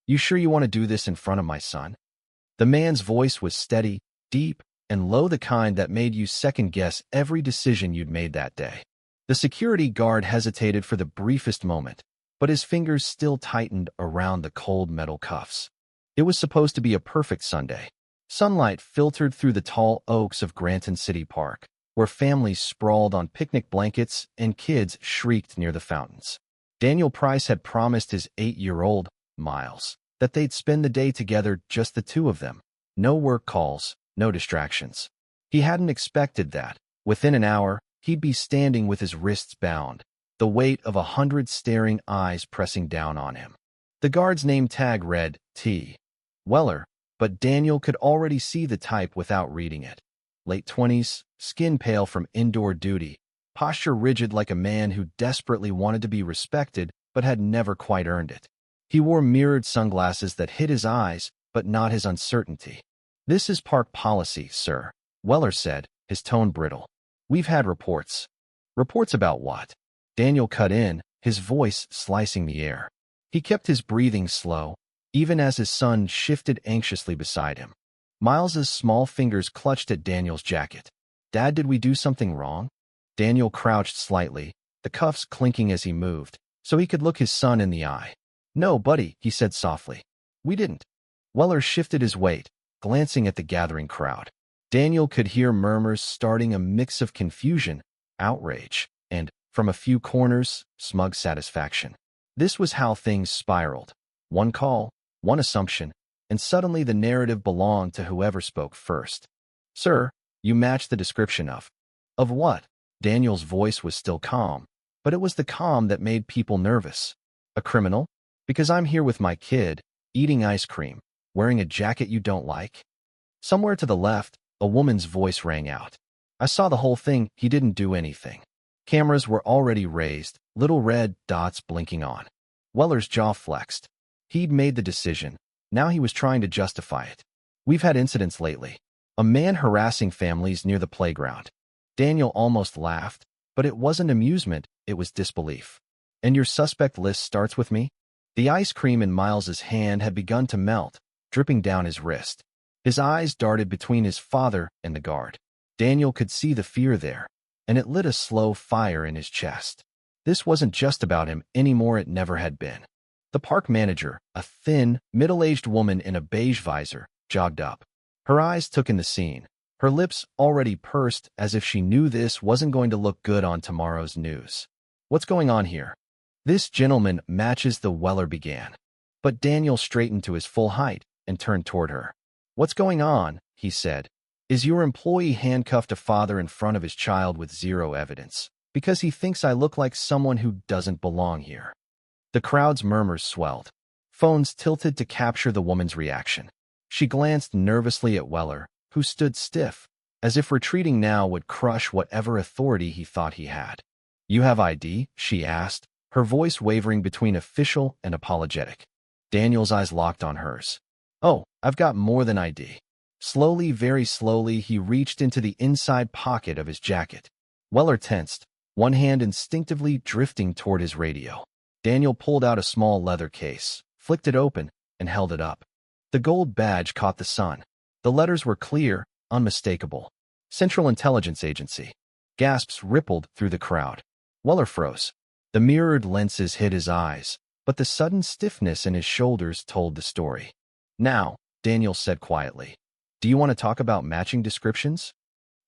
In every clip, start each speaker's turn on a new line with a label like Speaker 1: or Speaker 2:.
Speaker 1: You sure you want to do this in front of my son? The man's voice was steady, deep, and low, the kind that made you second-guess every decision you'd made that day. The security guard hesitated for the briefest moment, but his fingers still tightened around the cold metal cuffs. It was supposed to be a perfect Sunday. Sunlight filtered through the tall oaks of Granton City Park, where families sprawled on picnic blankets and kids shrieked near the fountains. Daniel Price had promised his 8-year-old, Miles, that they'd spend the day together, just the two of them. No work calls, no distractions. He hadn't expected that. Within an hour, he'd be standing with his wrists bound, the weight of 100 staring eyes pressing down on him. The guard's name tag read, T. Weller, but Daniel could already see the type without reading it. Late 20s, skin pale from indoor duty, posture rigid like a man who desperately wanted to be respected but had never quite earned it. He wore mirrored sunglasses that hid his eyes, but not his uncertainty. "This is park policy, sir," Weller said, his tone brittle. "We've had reports." "Reports about what?" Daniel cut in, his voice slicing the air. He kept his breathing slow, even as his son shifted anxiously beside him. Miles's small fingers clutched at Daniel's jacket. "Dad, did we do something wrong?" Daniel crouched slightly, the cuffs clinking as he moved, so he could look his son in the eye. "No, buddy," he said softly. "We didn't." Weller shifted his weight, glancing at the gathering crowd. Daniel could hear murmurs starting, a mix of confusion, outrage, and, from a few corners, smug satisfaction. This was how things spiraled. One call, one assumption, and suddenly the narrative belonged to whoever spoke first. "Sir, you match the description of..." "Of what?" Daniel's voice was still calm, but it was the calm that made people nervous. "A criminal? Because I'm here with my kid, eating ice cream, wearing a jacket you don't like." Somewhere to the left, a woman's voice rang out. "I saw the whole thing. He didn't do anything." Cameras were already raised, little red dots blinking on. Weller's jaw flexed. He'd made the decision. Now he was trying to justify it. "We've had incidents lately. A man harassing families near the playground." Daniel almost laughed, but it wasn't amusement, it was disbelief. "And your suspect list starts with me?" The ice cream in Miles's hand had begun to melt, dripping down his wrist. His eyes darted between his father and the guard. Daniel could see the fear there, and it lit a slow fire in his chest. This wasn't just about him anymore, it never had been. The park manager, a thin, middle-aged woman in a beige visor, jogged up. Her eyes took in the scene, her lips already pursed as if she knew this wasn't going to look good on tomorrow's news. "What's going on here?" "This gentleman matches the..." Weller began. But Daniel straightened to his full height and turned toward her. "What's going on?" he said. "Is your employee handcuffed a father in front of his child with zero evidence, because he thinks I look like someone who doesn't belong here?" The crowd's murmurs swelled. Phones tilted to capture the woman's reaction. She glanced nervously at Weller, who stood stiff, as if retreating now would crush whatever authority he thought he had. "You have ID?" she asked, her voice wavering between official and apologetic. Daniel's eyes locked on hers. "Oh, I've got more than ID." Slowly, very slowly, he reached into the inside pocket of his jacket. Weller tensed, one hand instinctively drifting toward his radio. Daniel pulled out a small leather case, flicked it open, and held it up. The gold badge caught the sun. The letters were clear, unmistakable. Central Intelligence Agency. Gasps rippled through the crowd. Weller froze. The mirrored lenses hid his eyes, but the sudden stiffness in his shoulders told the story. "Now," Daniel said quietly, "do you want to talk about matching descriptions?"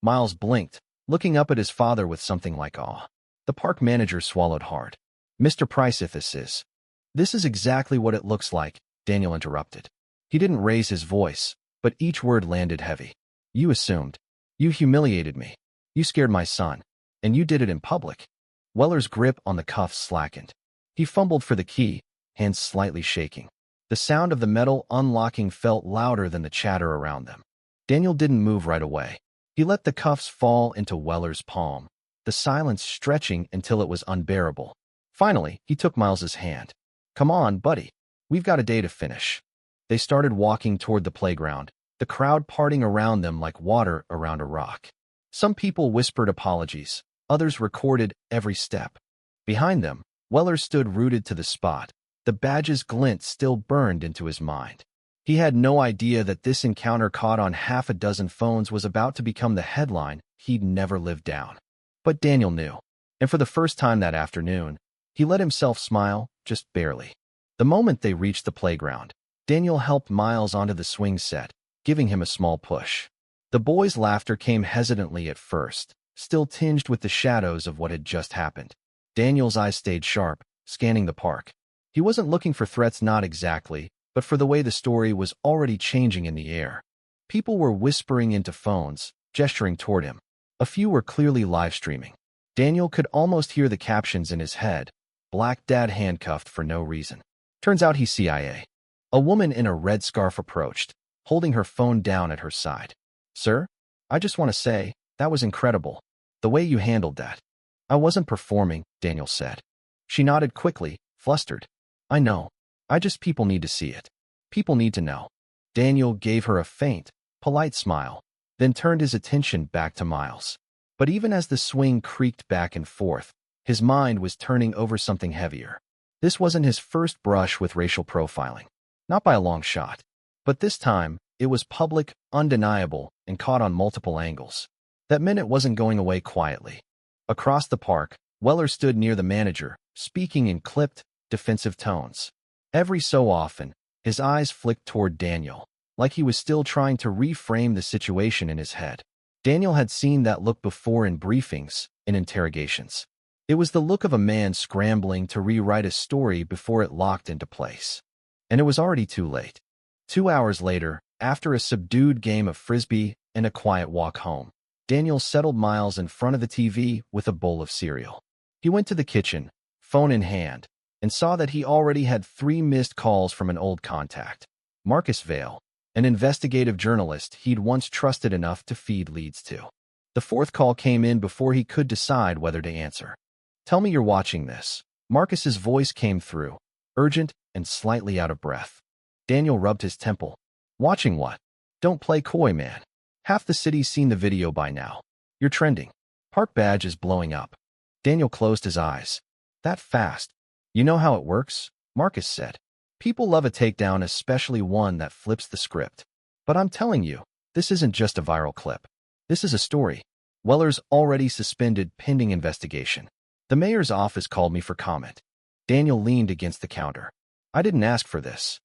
Speaker 1: Miles blinked, looking up at his father with something like awe. The park manager swallowed hard. "Mr. Price, if this is exactly what it looks like," Daniel interrupted. He didn't raise his voice, but each word landed heavy. "You assumed. You humiliated me. You scared my son. And you did it in public." Weller's grip on the cuffs slackened. He fumbled for the key, hands slightly shaking. The sound of the metal unlocking felt louder than the chatter around them. Daniel didn't move right away. He let the cuffs fall into Weller's palm, the silence stretching until it was unbearable. Finally, he took Miles's hand. "Come on, buddy. We've got a day to finish." They started walking toward the playground, the crowd parting around them like water around a rock. Some people whispered apologies, others recorded every step. Behind them, Weller stood rooted to the spot, The badge's glint still burned into his mind. He had no idea that this encounter caught on half a dozen phones was about to become the headline he'd never lived down. But Daniel knew, and for the first time that afternoon, he let himself smile, just barely. The moment they reached the playground, Daniel helped Miles onto the swing set, giving him a small push. The boy's laughter came hesitantly at first, still tinged with the shadows of what had just happened. Daniel's eyes stayed sharp, scanning the park. He wasn't looking for threats, not exactly, but for the way the story was already changing in the air. People were whispering into phones, gesturing toward him. A few were clearly live streaming. Daniel could almost hear the captions in his head. Black dad handcuffed for no reason. Turns out he's CIA. A woman in a red scarf approached, holding her phone down at her side. Sir, I just want to say, that was incredible. The way you handled that. I wasn't performing, Daniel said. She nodded quickly, flustered. I know. People need to see it. People need to know. Daniel gave her a faint, polite smile, then turned his attention back to Miles. But even as the swing creaked back and forth, his mind was turning over something heavier. This wasn't his first brush with racial profiling. Not by a long shot. But this time, it was public, undeniable, and caught on multiple angles. That meant it wasn't going away quietly. Across the park, Weller stood near the manager, speaking in clipped, defensive tones. Every so often, his eyes flicked toward Daniel, like he was still trying to reframe the situation in his head. Daniel had seen that look before in briefings, in interrogations. It was the look of a man scrambling to rewrite a story before it locked into place. And it was already too late. 2 hours later, after a subdued game of frisbee and a quiet walk home, Daniel settled Miles in front of the TV with a bowl of cereal. He went to the kitchen, phone in hand, and saw that he already had 3 missed calls from an old contact. Marcus Vale, an investigative journalist he'd once trusted enough to feed leads to. The 4th call came in before he could decide whether to answer. Tell me you're watching this. Marcus's voice came through, urgent and slightly out of breath. Daniel rubbed his temple. Watching what? Don't play coy, man. Half the city's seen the video by now. You're trending. Park badge is blowing up. Daniel closed his eyes. That fast. You know how it works? Marcus said. People love a takedown, especially one that flips the script. But I'm telling you, this isn't just a viral clip. This is a story. Weller's already suspended pending investigation. The mayor's office called me for comment. Daniel leaned against the counter. I didn't ask for this.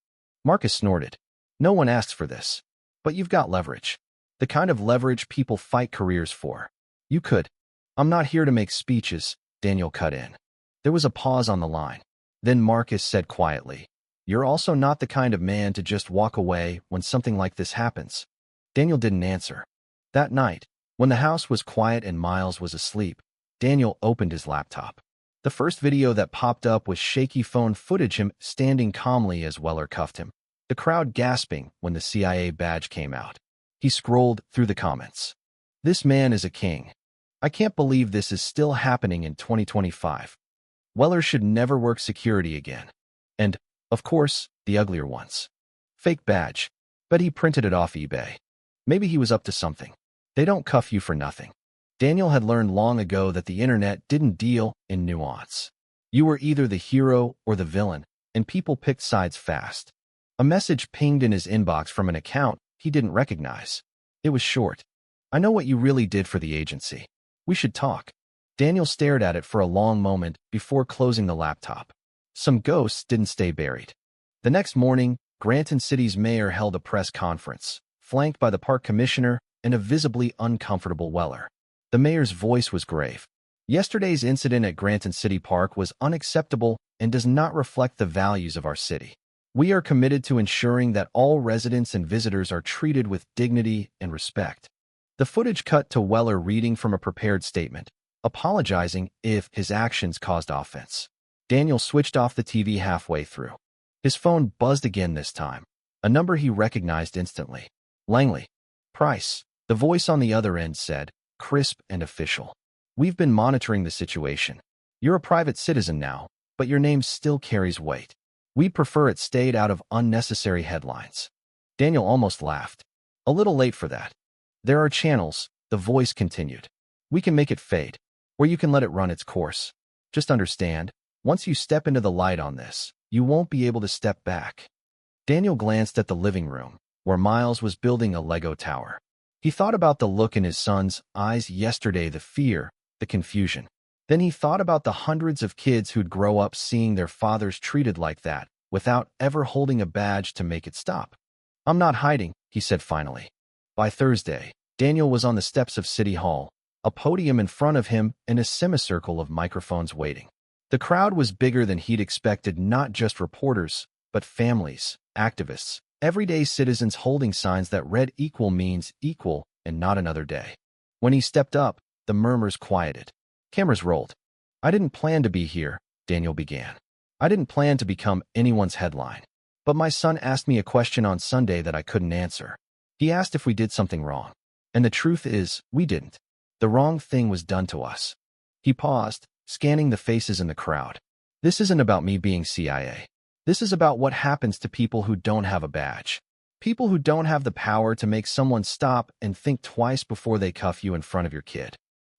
Speaker 1: Marcus snorted. No one asks for this. But you've got leverage. The kind of leverage people fight careers for. You could. I'm not here to make speeches, Daniel cut in. There was a pause on the line. Then Marcus said quietly, You're also not the kind of man to just walk away when something like this happens. Daniel didn't answer. That night, when the house was quiet and Miles was asleep, Daniel opened his laptop. The first video that popped up was shaky phone footage him standing calmly as Weller cuffed him, the crowd gasping when the CIA badge came out. He scrolled through the comments. This man is a king. I can't believe this is still happening in 2025. Weller should never work security again. And, of course, the uglier ones. Fake badge. Bet he printed it off eBay. Maybe he was up to something. They don't cuff you for nothing. Daniel had learned long ago that the internet didn't deal in nuance. You were either the hero or the villain, and people picked sides fast. A message pinged in his inbox from an account he didn't recognize. It was short. I know what you really did for the agency. We should talk. Daniel stared at it for a long moment before closing the laptop. Some ghosts didn't stay buried. The next morning, Granton City's mayor held a press conference, flanked by the park commissioner and a visibly uncomfortable Weller. The mayor's voice was grave. Yesterday's incident at Granton City Park was unacceptable and does not reflect the values of our city. We are committed to ensuring that all residents and visitors are treated with dignity and respect. The footage cut to Weller reading from a prepared statement, apologizing if his actions caused offense. Daniel switched off the TV halfway through. His phone buzzed again this time, a number he recognized instantly. Langley. Price. The voice on the other end said, crisp and official. We've been monitoring the situation. You're a private citizen now, but your name still carries weight. We'd prefer it stayed out of unnecessary headlines. Daniel almost laughed. A little late for that. There are channels, the voice continued. We can make it fade, or you can let it run its course. Just understand, once you step into the light on this, You won't be able to step back. Daniel glanced at the living room, where Miles was building a Lego tower. He thought about the look in his son's eyes yesterday, the fear, the confusion. Then he thought about the hundreds of kids who'd grow up seeing their fathers treated like that, without ever holding a badge to make it stop. "I'm not hiding," he said finally. By Thursday, Daniel was on the steps of City Hall, a podium in front of him and a semicircle of microphones waiting. The crowd was bigger than he'd expected, not just reporters, but families, activists, everyday citizens holding signs that read "Equal means equal and not another day." When he stepped up, the murmurs quieted. Cameras rolled. "I didn't plan to be here," Daniel began. "I didn't plan to become anyone's headline. But my son asked me a question on Sunday that I couldn't answer. He asked if we did something wrong. And the truth is, we didn't. The wrong thing was done to us." He paused, scanning the faces in the crowd. "This isn't about me being CIA. This is about what happens to people who don't have a badge. People who don't have the power to make someone stop and think twice before they cuff you in front of your kid."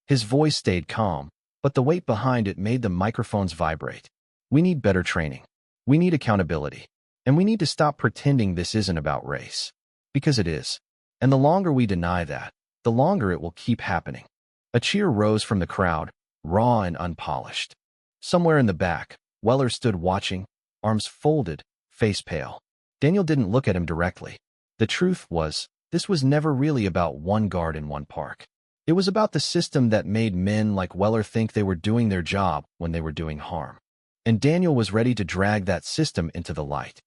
Speaker 1: His voice stayed calm, but the weight behind it made the microphones vibrate. "We need better training. We need accountability. And we need to stop pretending this isn't about race. Because it is. And the longer we deny that, the longer it will keep happening." A cheer rose from the crowd, raw and unpolished. Somewhere in the back, Weller stood watching, arms folded, face pale. Daniel didn't look at him directly. The truth was, this was never really about one guard in one park. It was about the system that made men like Weller think they were doing their job when they were doing harm. And Daniel was ready to drag that system into the light.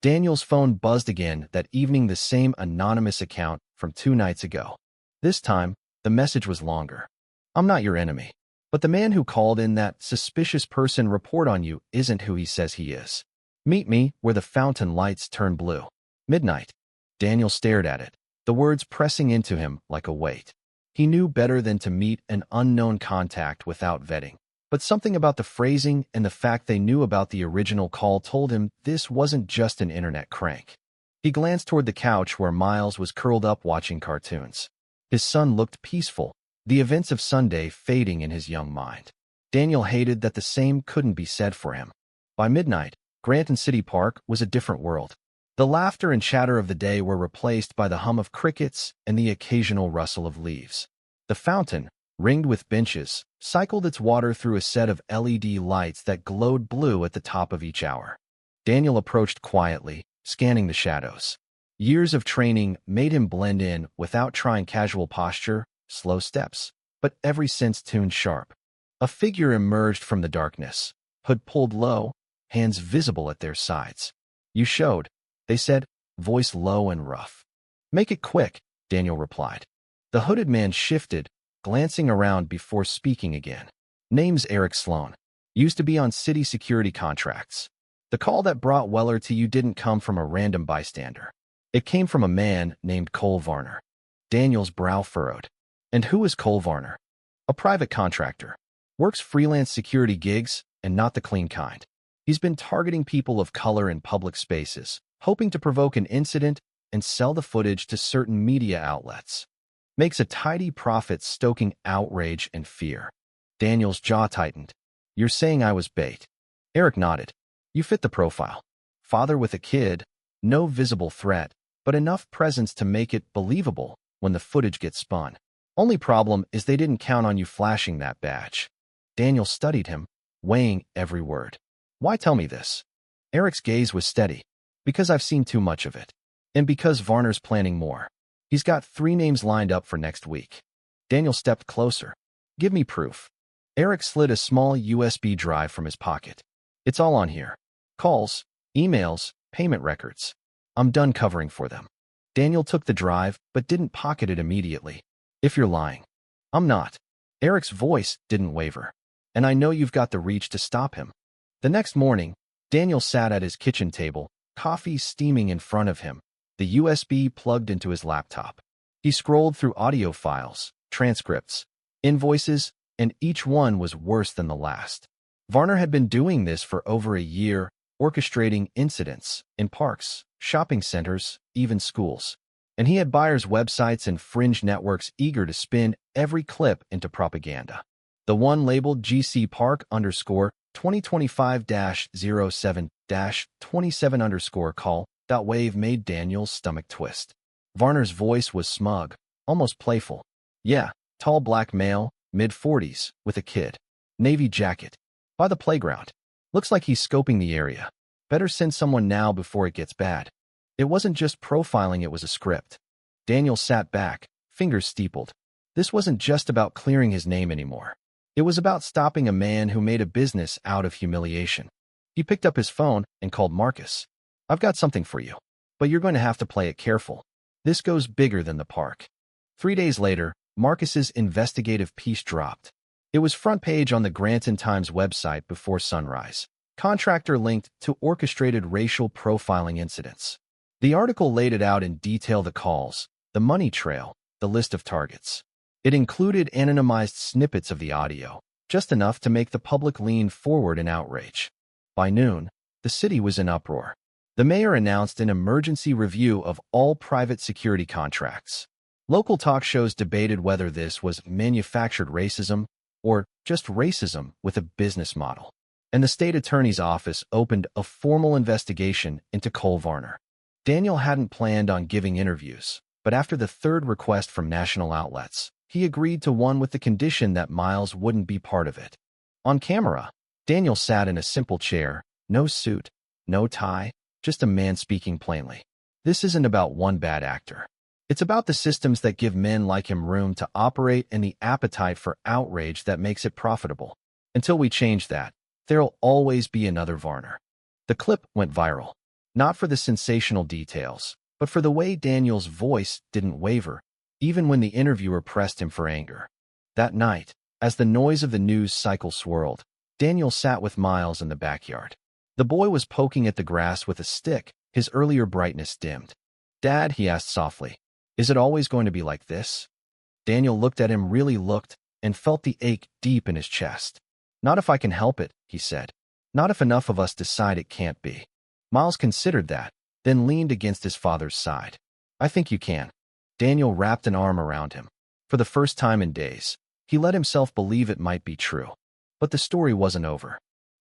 Speaker 1: Daniel's phone buzzed again that evening, the same anonymous account from 2 nights ago. This time, the message was longer. "I'm not your enemy. But the man who called in that suspicious person report on you isn't who he says he is. Meet me where the fountain lights turn blue. Midnight." Daniel stared at it, the words pressing into him like a weight. He knew better than to meet an unknown contact without vetting. But something about the phrasing and the fact they knew about the original call told him this wasn't just an internet crank. He glanced toward the couch where Miles was curled up watching cartoons. His son looked peaceful, the events of Sunday fading in his young mind. Daniel hated that the same couldn't be said for him. By midnight, Granton City Park was a different world. The laughter and chatter of the day were replaced by the hum of crickets and the occasional rustle of leaves. The fountain, ringed with benches, cycled its water through a set of LED lights that glowed blue at the top of each hour. Daniel approached quietly, scanning the shadows. Years of training made him blend in without trying casual posture, slow steps, but every sense tuned sharp. A figure emerged from the darkness, hood pulled low, hands visible at their sides. "You showed," they said, voice low and rough. "Make it quick," Daniel replied. The hooded man shifted, glancing around before speaking again. "Name's Eric Sloan. Used to be on city security contracts. The call that brought Weller to you didn't come from a random bystander. It came from a man named Cole Varner." Daniel's brow furrowed. "And who is Cole Varner?" "A private contractor. Works freelance security gigs, and not the clean kind. He's been targeting people of color in public spaces, hoping to provoke an incident and sell the footage to certain media outlets. Makes a tidy profit stoking outrage and fear." Daniel's jaw tightened. "You're saying I was bait?" Eric nodded. "You fit the profile. Father with a kid, no visible threat, but enough presence to make it believable when the footage gets spun. Only problem is they didn't count on you flashing that badge." Daniel studied him, weighing every word. "Why tell me this?" Eric's gaze was steady. "Because I've seen too much of it. And because Varner's planning more. He's got 3 names lined up for next week." Daniel stepped closer. "Give me proof." Eric slid a small USB drive from his pocket. "It's all on here. Calls, emails, payment records. I'm done covering for them." Daniel took the drive, but didn't pocket it immediately. "If you're lying." "I'm not." Eric's voice didn't waver. "And I know you've got the reach to stop him." The next morning, Daniel sat at his kitchen table, coffee steaming in front of him, the USB plugged into his laptop. He scrolled through audio files, transcripts, invoices, and each one was worse than the last. Varner had been doing this for over a year, orchestrating incidents in parks, shopping centers, even schools. And he had buyers' websites and fringe networks eager to spin every clip into propaganda. The one labeled GC Park _2025-07- 27_call. That wave made Daniel's stomach twist. Varner's voice was smug, almost playful. Yeah, tall black male, mid-40s, with a kid. Navy jacket. By the playground. Looks like he's scoping the area. Better send someone now before it gets bad. It wasn't just profiling, it was a script. Daniel sat back, fingers steepled. This wasn't just about clearing his name anymore. It was about stopping a man who made a business out of humiliation. He picked up his phone and called Marcus. I've got something for you, but you're going to have to play it careful. This goes bigger than the park. 3 days later, Marcus's investigative piece dropped. It was front page on the Granton Times website before sunrise. Contractor linked to orchestrated racial profiling incidents. The article laid it out in detail: the calls, the money trail, the list of targets. It included anonymized snippets of the audio, just enough to make the public lean forward in outrage. By noon, the city was in uproar. The mayor announced an emergency review of all private security contracts. Local talk shows debated whether this was manufactured racism or just racism with a business model. And the state attorney's office opened a formal investigation into Cole Varner. Daniel hadn't planned on giving interviews, but after the third request from national outlets, he agreed to one with the condition that Miles wouldn't be part of it. On camera, Daniel sat in a simple chair, no suit, no tie, just a man speaking plainly. This isn't about one bad actor. It's about the systems that give men like him room to operate and the appetite for outrage that makes it profitable. Until we change that, there'll always be another Varner. The clip went viral, not for the sensational details, but for the way Daniel's voice didn't waver, even when the interviewer pressed him for anger. That night, as the noise of the news cycle swirled, Daniel sat with Miles in the backyard. The boy was poking at the grass with a stick, his earlier brightness dimmed. "Dad," he asked softly, "is it always going to be like this?" Daniel looked at him, really looked, and felt the ache deep in his chest. "Not if I can help it," he said. "Not if enough of us decide it can't be." Miles considered that, then leaned against his father's side. "I think you can." Daniel wrapped an arm around him. For the first time in days, he let himself believe it might be true. But the story wasn't over.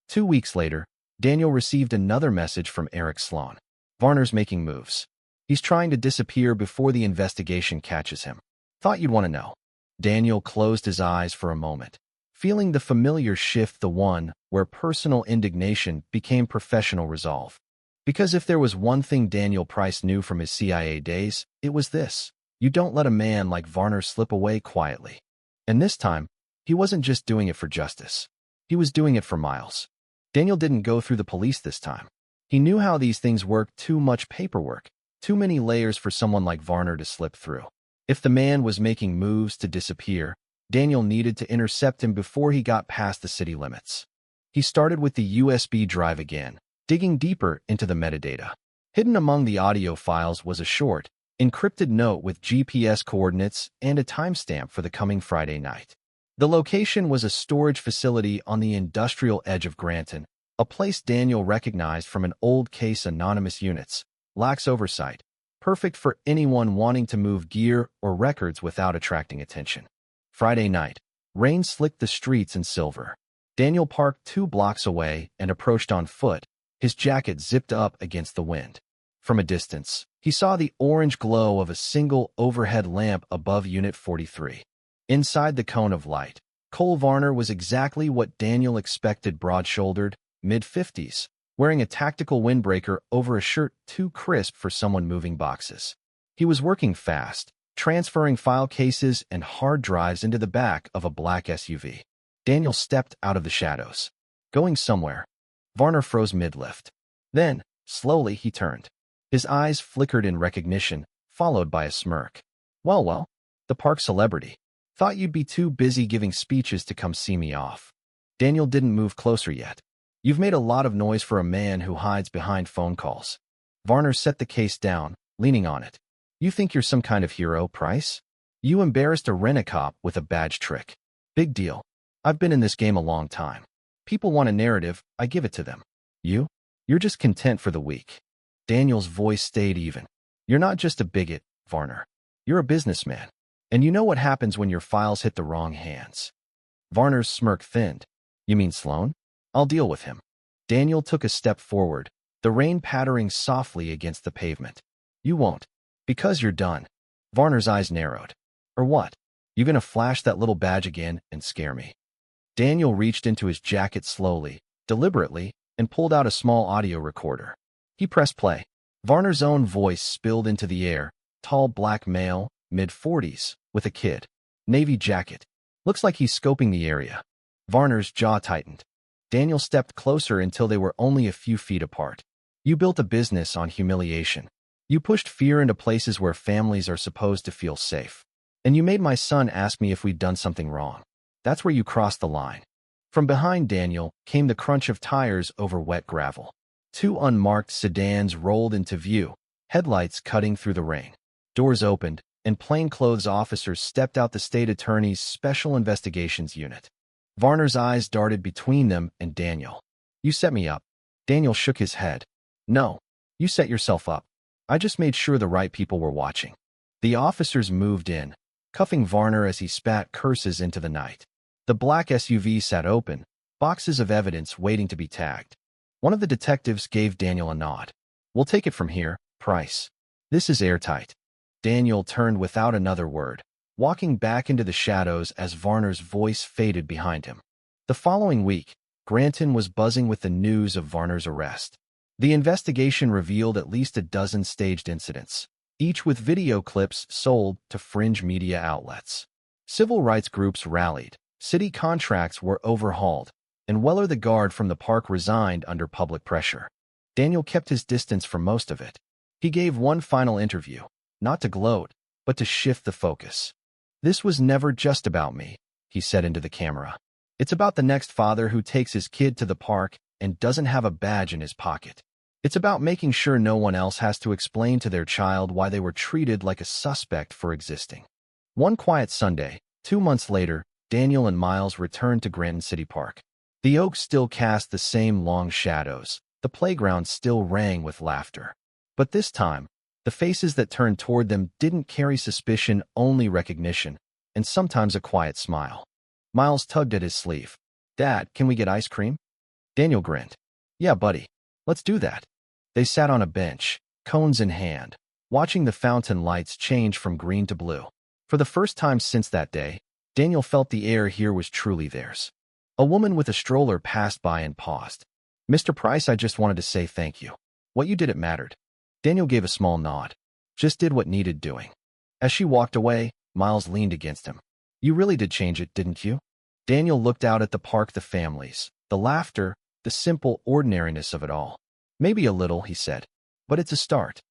Speaker 1: 2 weeks later, Daniel received another message from Eric Sloan. "Varner's making moves. He's trying to disappear before the investigation catches him. Thought you'd want to know." Daniel closed his eyes for a moment, feeling the familiar shift, the one where personal indignation became professional resolve. Because if there was one thing Daniel Price knew from his CIA days, it was this: you don't let a man like Varner slip away quietly. And this time, he wasn't just doing it for justice. He was doing it for Miles. Daniel didn't go through the police this time. He knew how these things work: too much paperwork, too many layers for someone like Varner to slip through. If the man was making moves to disappear, Daniel needed to intercept him before he got past the city limits. He started with the USB drive again, digging deeper into the metadata. Hidden among the audio files was a short, encrypted note with GPS coordinates and a timestamp for the coming Friday night. The location was a storage facility on the industrial edge of Granton, a place Daniel recognized from an old case: anonymous units, lax oversight, perfect for anyone wanting to move gear or records without attracting attention. Friday night, rain slicked the streets in silver. Daniel parked 2 blocks away and approached on foot, his jacket zipped up against the wind. From a distance, he saw the orange glow of a single overhead lamp above Unit 43. Inside the cone of light, Cole Varner was exactly what Daniel expected: broad-shouldered, mid-50s, wearing a tactical windbreaker over a shirt too crisp for someone moving boxes. He was working fast, transferring file cases and hard drives into the back of a black SUV. Daniel stepped out of the shadows. "Going somewhere?" Varner froze mid-lift. Then, slowly, he turned. His eyes flickered in recognition, followed by a smirk. Well, the park celebrity. Thought you'd be too busy giving speeches to come see me off." Daniel didn't move closer yet. "You've made a lot of noise for a man who hides behind phone calls." Varner set the case down, leaning on it. "You think you're some kind of hero, Price? You embarrassed a rent-a-cop with a badge trick. Big deal. I've been in this game a long time. People want a narrative, I give it to them. You're just content for the weak." Daniel's voice stayed even. "You're not just a bigot, Varner. You're a businessman. And you know what happens when your files hit the wrong hands." Varner's smirk thinned. "You mean Sloan? I'll deal with him." Daniel took a step forward, the rain pattering softly against the pavement. You won't. Because you're done. Varner's eyes narrowed. Or what? You gonna flash that little badge again and scare me? Daniel reached into his jacket slowly, deliberately, and pulled out a small audio recorder. He pressed play. Varner's own voice spilled into the air, tall black male, mid-40s, with a kid. Navy jacket. Looks like he's scoping the area. Varner's jaw tightened. Daniel stepped closer until they were only a few feet apart. You built a business on humiliation. You pushed fear into places where families are supposed to feel safe. And you made my son ask me if we'd done something wrong. That's where you crossed the line. From behind Daniel came the crunch of tires over wet gravel. Two unmarked sedans rolled into view, headlights cutting through the rain. Doors opened, and plainclothes officers stepped out the state attorney's special investigations unit. Varner's eyes darted between them and Daniel. You set me up. Daniel shook his head. No, you set yourself up. I just made sure the right people were watching. The officers moved in, cuffing Varner as he spat curses into the night. The black SUV sat open, boxes of evidence waiting to be tagged. One of the detectives gave Daniel a nod. We'll take it from here, Price. This is airtight. Daniel turned without another word, walking back into the shadows as Varner's voice faded behind him. The following week, Granton was buzzing with the news of Varner's arrest. The investigation revealed at least a dozen staged incidents, each with video clips sold to fringe media outlets. Civil rights groups rallied, city contracts were overhauled, and Weller the guard from the park resigned under public pressure. Daniel kept his distance for most of it. He gave one final interview, not to gloat, but to shift the focus. This was never just about me, he said into the camera. It's about the next father who takes his kid to the park and doesn't have a badge in his pocket. It's about making sure no one else has to explain to their child why they were treated like a suspect for existing. One quiet Sunday, 2 months later, Daniel and Miles returned to Granton City Park. The oaks still cast the same long shadows. The playground still rang with laughter. But this time, the faces that turned toward them didn't carry suspicion, only recognition, and sometimes a quiet smile. Miles tugged at his sleeve. Dad, can we get ice cream? Daniel grinned. Yeah, buddy. Let's do that. They sat on a bench, cones in hand, watching the fountain lights change from green to blue. For the first time since that day, Daniel felt the air here was truly theirs. A woman with a stroller passed by and paused. Mr. Price, I just wanted to say thank you. What you did, it mattered. Daniel gave a small nod. Just did what needed doing. As she walked away, Miles leaned against him. You really did change it, didn't you? Daniel looked out at the park, the families, the laughter, the simple ordinariness of it all. Maybe a little, he said, but it's a start.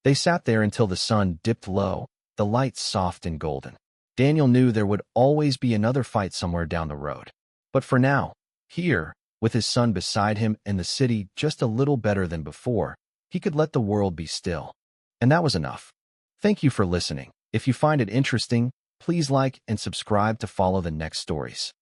Speaker 1: They sat there until the sun dipped low, the lights soft and golden. Daniel knew there would always be another fight somewhere down the road. But for now, here, with his son beside him and the city just a little better than before, he could let the world be still. And that was enough. Thank you for listening. If you find it interesting, please like and subscribe to follow the next stories.